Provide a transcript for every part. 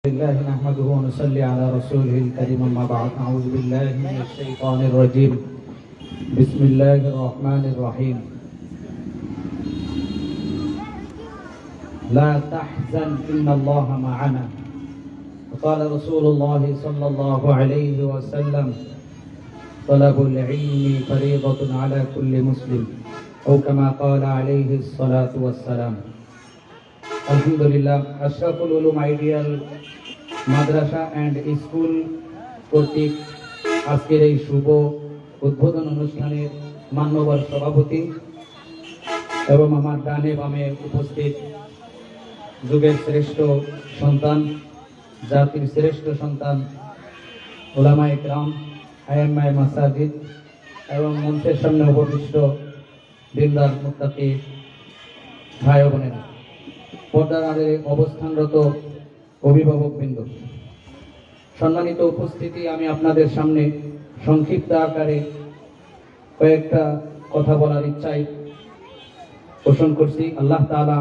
الله نحمده ونصلي على رسوله الكريم أما بعد أعوذ بالله من الشيطان الرجيم بسم الله الرحمن الرحيم لا تحزن إن الله معنا وقال رسول الله صلى الله عليه وسلم طلب العلم فريضة على كل مسلم أو كما قال عليه الصلاة والسلام আলহামদুলিল্লাহ Ashraful Ulum ideal Madrasa and school কর্তৃক আজকের এই শুভ উদ্বোধন অনুষ্ঠানের মান্যবর সভাপতি এবং আমার ডানে বামে উপস্থিত যুগের শ্রেষ্ঠ সন্তান, জাতির শ্রেষ্ঠ সন্তান, উলামায়ে কেরাম, আইম্মায়ে মাসাজিদ এবং মঞ্চের সামনে উপবিষ্ট দিনদার মুত্তাকি ভাই ও বোনেরা, পর্দার আড়ে অবস্থানরত অভিভাবকবৃন্দ, সম্মানিত উপস্থিতি, আমি আপনাদের সামনে সংক্ষিপ্ত আকারে কয়েকটা কথা বলার ইচ্ছায় পোষণ করছি। আল্লাহ তাআলা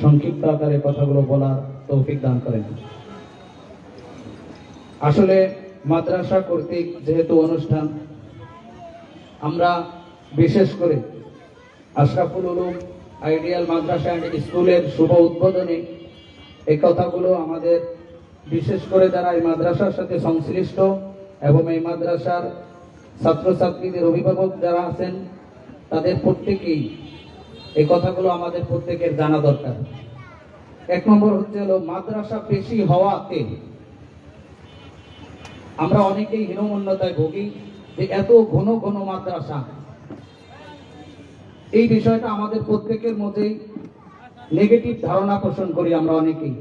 সংক্ষিপ্ত আকারে কথাগুলো বলার তৌফিক দান করেন। আসলে মাদ্রাসা কর্তৃক যেহেতু অনুষ্ঠান, আমরা বিশেষ করে আশরাফুল উলুম আইডিয়াল মাদ্রাসা অ্যান্ড স্কুলের শুভ উদ্বোধনে এই কথাগুলো আমাদের বিশেষ করে যারা এই মাদ্রাসার সাথে সংশ্লিষ্ট এবং এই মাদ্রাসার ছাত্রছাত্রীদের অভিভাবক যারা আছেন, তাদের প্রত্যেকেই এই কথাগুলো আমাদের প্রত্যেকের জানা দরকার। এক নম্বর হলো মাদ্রাসা বেশি হওয়াতে আমরা অনেকেই হীনমন্যতায় ভুগি যে এত ঘন ঘন মাদ্রাসা। এই বিষয়টা আমাদের প্রত্যেকের মধ্যেই নেগেটিভ ধারণা পোষণ করি আমরা অনেকেই,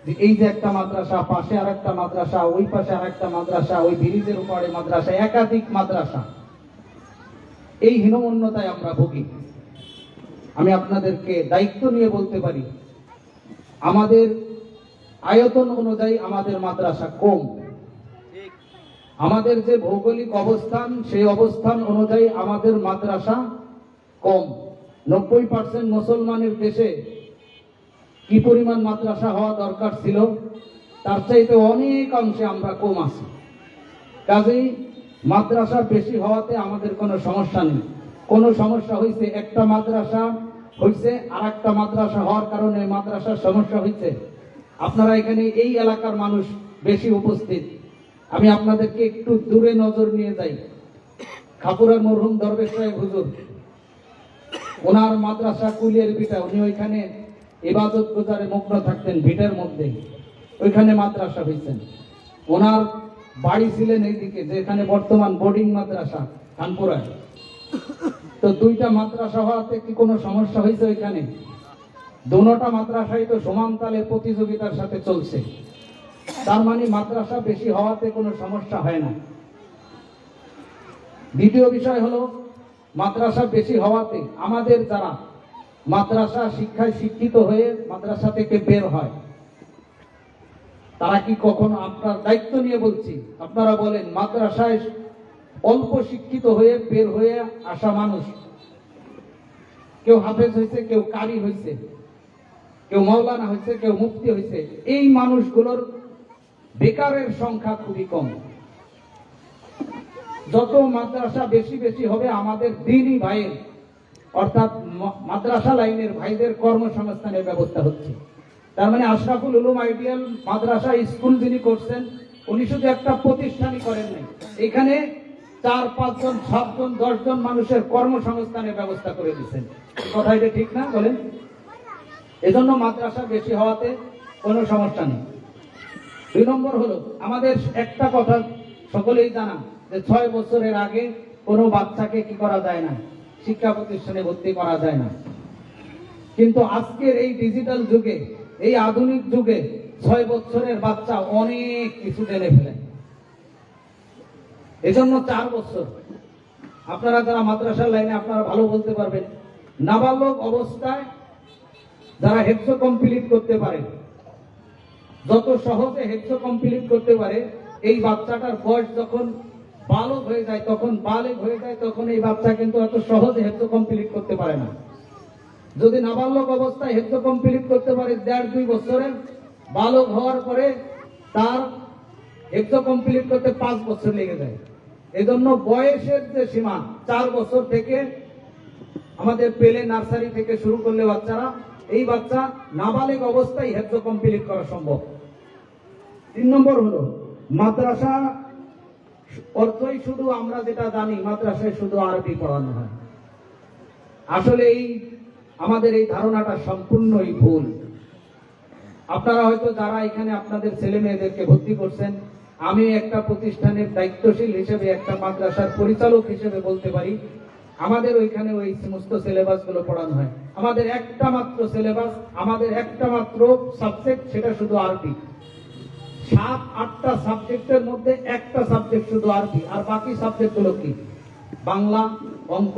যে এই যে একটা মাদ্রাসা, পাশে আর একটা মাদ্রাসা, ওই পাশে আর একটা মাদ্রাসা, ওই ব্রিজের উপরে মাদ্রাসা, একাধিক মাদ্রাসা, এই হীনমন্যতায় আমরা ভুগি। আমি আপনাদেরকে দায়িত্ব নিয়ে বলতে পারি, আমাদের আয়তন অনুযায়ী আমাদের মাদ্রাসা কম। আমাদের যে ভৌগোলিক অবস্থান, সেই অবস্থান অনুযায়ী আমাদের মাদ্রাসা কম। 90% মুসলমানের দেশে কি পরিমাণ মাদ্রাসা হওয়া দরকার ছিল, তার চাইতে অনেক অংশে আমরা কম আছি। কাজেই মাদ্রাসা বেশি হওয়াতে আমাদের কোনো সমস্যা নেই। কোনো সমস্যা হয়েছে, একটা মাদ্রাসা হয়েছে, আর একটা মাদ্রাসা হওয়ার কারণে মাদ্রাসার সমস্যা হয়েছে। আপনারা এখানে এই এলাকার মানুষ বেশি উপস্থিত। আমি আপনাদেরকে একটু দূরে নজর নিয়ে যাই। খাপুরার মরহুম দরবেশ সাহেব হুজুর, ওনার মাদ্রাসা কুলিয়ার ভিটা, উনি ওইখানে ইবাদত গুজারে মগ্ন থাকতেন ভিটার মধ্যে, ওইখানে মাদ্রাসা হয়েছেন। ওনার বাড়ি ছিলেন এইদিকে, যেখানে বর্তমান বোর্ডিং মাদ্রাসা খানপুরায়। তো দুইটা মাদ্রাসা হওয়াতে কি কোনো সমস্যা হয়েছে ওইখানে? দুটোটা মাদ্রাসাই তো সমান তালে প্রতিযোগিতার সাথে চলছে। তার মানে মাদ্রাসা বেশি হওয়াতে কোনো সমস্যা হয় না। দ্বিতীয় বিষয় হলো, মাদ্রাসা বেশি হওয়াতে আমাদের যারা মাদ্রাসা শিক্ষায় শিক্ষিত হয়ে মাদ্রাসা থেকে বের হয়, তারা কি কখনো, আপনার দায়িত্ব নিয়ে বলছি, আপনারা বলেন, মাদ্রাসায় অল্প শিক্ষিত হয়ে বের হয়ে আসা মানুষ, কেউ হাফেজ হয়েছে, কেউ কারি হয়েছে, কেউ মাওলানা হয়েছে, কেউ মুফতি হয়েছে, এই মানুষগুলোর বেকারের সংখ্যা খুবই কম। যত মাদ্রাসা বেশি বেশি হবে, আমাদের দ্বীনি ভাইয়ের অর্থাৎ মাদ্রাসা লাইনের ভাইদের কর্মসংস্থানের ব্যবস্থা হচ্ছে। তার মানে আশরাফুল উলুম আইডিয়াল মাদ্রাসা স্কুল যিনি করছেন, উনি শুধু একটা প্রতিষ্ঠানই করেন নাই, এখানে 4, 5 জন, 7 জন, 10 জন মানুষের কর্মসংস্থানের ব্যবস্থা করে দিচ্ছেন। কথা এটা ঠিক না বলেন? এজন্য মাদ্রাসা বেশি হওয়াতে কোনো সমস্যা নেই। 2 নম্বর হলো, আমাদের একটা কথা সকলেই জানা যে 6 বছরের আগে কোনো বাচ্চাকে কি করা যায় না, শিক্ষা প্রতিষ্ঠানে ভর্তি করা যায় না। কিন্তু আজকের এই ডিজিটাল যুগে, এই আধুনিক যুগে 6 বছরের বাচ্চা অনেক কিছু জেনে ফেলে। এজন্য 4 বছর, আপনারা যারা মাদ্রাসার লাইনে আপনারা ভালো বলতে পারবেন, নাবালক অবস্থায় যারা হেফজ কমপ্লিট করতে পারে, যত সহজে হেফজ কমপ্লিট করতে পারে, এই বাচ্চাটার বয়স যখন বালক হয়ে যায়, তখন বালেগ হয়ে যায়, তখন এই বাচ্চা কিন্তু এত সহজে হেফজ কমপ্লিট করতে পারে না। যদি নাবালক অবস্থায় হেফজ কমপ্লিট করতে পারে 1.5-2 বছরে, বালক হওয়ার পরে তার হেফজ কমপ্লিট করতে 5 বছর লেগে যায়। এজন্য বয়সের যে সীমা 4 বছর থেকে আমাদের পেলে নার্সারি থেকে শুরু করলে বাচ্চারা, এই বাচ্চা নাবালিগ অবস্থায় হেফজ কমপ্লিট করা সম্ভব। 3 নম্বর হলো মাদ্রাসা অর্থই শুধু আমরা যেটা জানি মাদ্রাসায় শুধু আরবি পড়ানো হয়। আসলে আমাদের এই ধারণাটা সম্পূর্ণই ভুল। আপনারা হয়তো যারা এখানে আপনাদের ছেলে মেয়েদেরকে ভর্তি করছেন, আমি একটা প্রতিষ্ঠানের দায়িত্বশীল হিসেবে, একটা মাদ্রাসার পরিচালক হিসেবে বলতে পারি, আমাদের ওইখানে ওই সমস্ত সিলেবাস গুলো পড়ানো হয়। আমাদের একটা মাত্র সিলেবাস, আমাদের একটা মাত্র সাবজেক্ট, সেটা শুধু আরবি। 7-8টা সাবজেক্টের মধ্যে একটা সাবজেক্ট শুধু আরবি, আর বাকি সাবজেক্ট গুলো কি? বাংলা, অঙ্ক,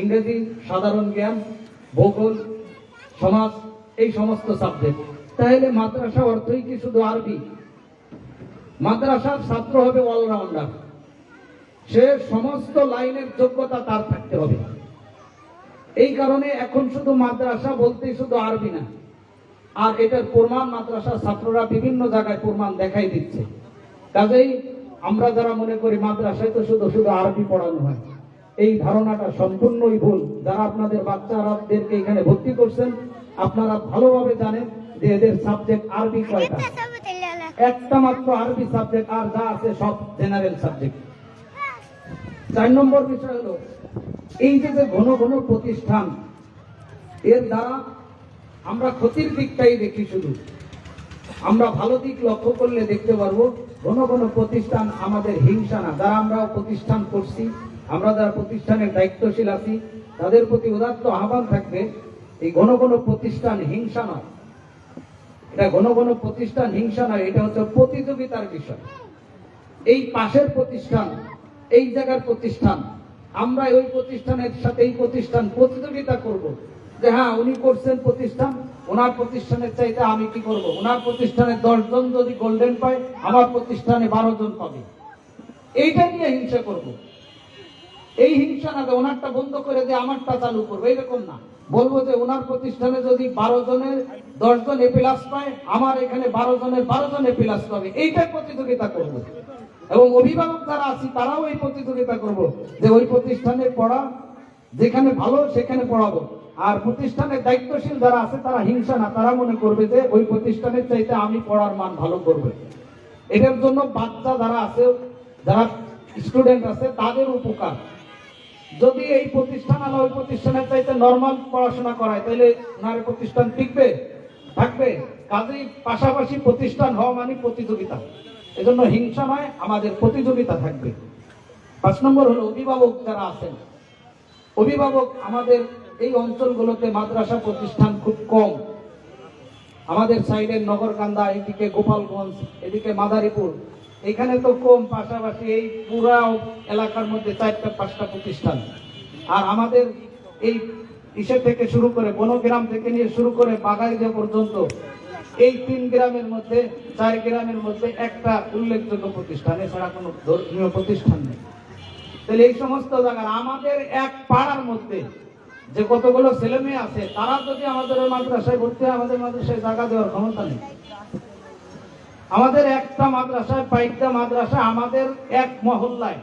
ইংরেজি, সাধারণ জ্ঞান, ভূগোল, সমাজ, এই সমস্ত সাবজেক্ট। তাহলে মাদ্রাসা অর্থই কি শুধু আরবি? মাদ্রাসার ছাত্র হবে অলরাউন্ডার, সে সমস্ত লাইনের যোগ্যতা তার থাকতে হবে। এই কারণে এখন শুধু মাদ্রাসা বলতে শুধু আরবি না, আর এটার প্রমাণ মাদ্রাসার ছাত্ররা বিভিন্ন জায়গায় প্রমাণ দেখাই দিচ্ছে। কাজেই আমরা যারা মনে করি মাদ্রাসায় তো শুধু শুধু আরবি পড়ানো হয়, এই ধারণাটা সম্পূর্ণই ভুল। যারা আপনাদের বাচ্চাদেরকে এখানে ভর্তি করছেন, আপনারা ভালোভাবে জানেন যে এদের সাবজেক্ট আরবি কয়টা? একটা মাত্র আরবি সাবজেক্ট, আর যা আছে সব জেনারেল সাবজেক্ট। 4 নম্বর বিষয় হলো এই যে ঘন ঘন প্রতিষ্ঠান, এর দ্বারা আমরা ক্ষতির দিকটাই দেখি শুধু। আমরা ভালো দিক লক্ষ্য করলে দেখতে পারবো ঘন ঘন প্রতিষ্ঠান আমাদের হিংসা না। যারা আমরা প্রতিষ্ঠান করছি, আমরা যারা প্রতিষ্ঠানের দায়িত্বশীল আছি, তাদের প্রতি উদাত্ত আহ্বান থাকবে, এই ঘন ঘন প্রতিষ্ঠান হিংসা নয়। এটা ঘন ঘন প্রতিষ্ঠান হিংসা নয়, এটা হচ্ছে প্রতিযোগিতার বিষয়। এই পাশের প্রতিষ্ঠান, এই জায়গার প্রতিষ্ঠান, আমরা ওই প্রতিষ্ঠানের সাথে এই প্রতিষ্ঠান প্রতিযোগিতা করব, যে হ্যাঁ উনি করছেন প্রতিষ্ঠান, ওনার প্রতিষ্ঠানের চাইতে আমি কি করব, ওনার প্রতিষ্ঠানে 10 জন যদি গোল্ডেন পায়, আমার প্রতিষ্ঠানে 12 জন পাবে। এইটা নিয়ে হিংসা করব। এই হিংসা না, ওনারটা বন্ধ করে দিয়ে আমারটা চালু করবো, এইরকম না। বলবো যে ওনার প্রতিষ্ঠানে যদি 12 জনের 10 জন এ প্লাস পায়, আমার এখানে 12 জনের 12 জন এ প্লাস পাবে। এইটাই প্রতিযোগিতা করব। এবং অভিভাবক যারা আছি তারাও এই প্রতিযোগিতা করব, যে ওই প্রতিষ্ঠানে পড়া যেখানে ভালো সেখানে পড়াবো। আর প্রতিষ্ঠানের দায়িত্বশীল যারা আছে তারা হিংসা না, তারা মনে করবে যে ওই প্রতিষ্ঠানের চাইতে আমি পড়ার মান ভালো করবো। এটার জন্য বাচ্চা যারা আছে, যারা স্টুডেন্ট আছে, তাদের উপকার। যদি এই প্রতিষ্ঠান আলো ওই প্রতিষ্ঠানের চাইতে নর্মাল পড়াশোনা করায়, তাহলে ওনার প্রতিষ্ঠান টিকবে, থাকবে? কাজেই পাশাপাশি প্রতিষ্ঠান হওয়া মানে প্রতিযোগিতা। এজন্য হিংসা নয়, আমাদের প্রতিযোগিতা থাকবে। 5 নম্বর হলো অভিভাবক যারা আছেন, অভিভাবক আমাদের এই অঞ্চলগুলোতে মাদ্রাসা প্রতিষ্ঠান খুব কম। আমাদের সাইডের নগরকান্দা, এদিকে গোপালগঞ্জ, এদিকে মাদারীপুর, এখানে তো কম। পাশাপাশি এই পুরা এলাকার মধ্যে 4-5টা প্রতিষ্ঠান। আর আমাদের এই ইসে থেকে শুরু করে বনগ্রাম থেকে নিয়ে শুরু করে বাগাইদে পর্যন্ত এই 3 গ্রামের মধ্যে, 4 গ্রামের মধ্যে একটা উল্লেখযোগ্য প্রতিষ্ঠান, এছাড়া কোনো ধর্মীয় প্রতিষ্ঠান নেই। তাহলে এই সমস্ত জায়গায় আমাদের এক পাড়ার মধ্যে যে কতগুলো ছেলে মেয়ে আছে, তারা যদি আমাদের মাদ্রাসায় ভর্তি হয়, আমাদের মাদ্রাসায় জায়গা দেওয়ার ক্ষমতা নেই। আমাদের একটা মাদ্রাসায়, 5টা মাদ্রাসা, আমাদের এক মহল্লায়,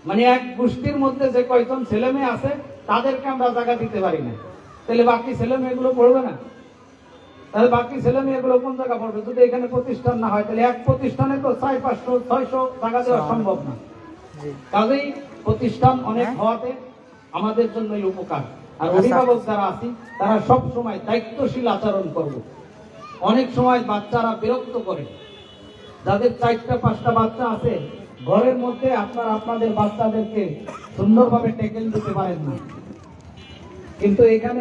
মানে এক গোষ্ঠীর মধ্যে যে কয়জন ছেলে মেয়ে আছে, তাদেরকে আমরা জায়গা দিতে পারি না। তাহলে বাকি ছেলে মেয়েগুলো পড়বে না? তাহলে বাকি ছেলে মেয়েগুলো কোন জায়গা পড়বে? যদি এখানে প্রতিষ্ঠান না হয়, তাহলে এক প্রতিষ্ঠানে তো 400-500-600 জায়গা দেওয়া সম্ভব না। কাজেই প্রতিষ্ঠান অনেক হওয়াতে আমাদের জন্যই উপকার। আর অভিভাবক যারা আছি, তারা সব সময় দায়িত্বশীল আচরণ করব। অনেক সময় বাচ্চারা বিরক্ত করে, যাদের 4-5টা বাচ্চা আছে ঘরের মধ্যে, আপনারা আপনাদের বাচ্চাদেরকে সুন্দরভাবে টেকেল দিতে পারেন না, কিন্তু এখানে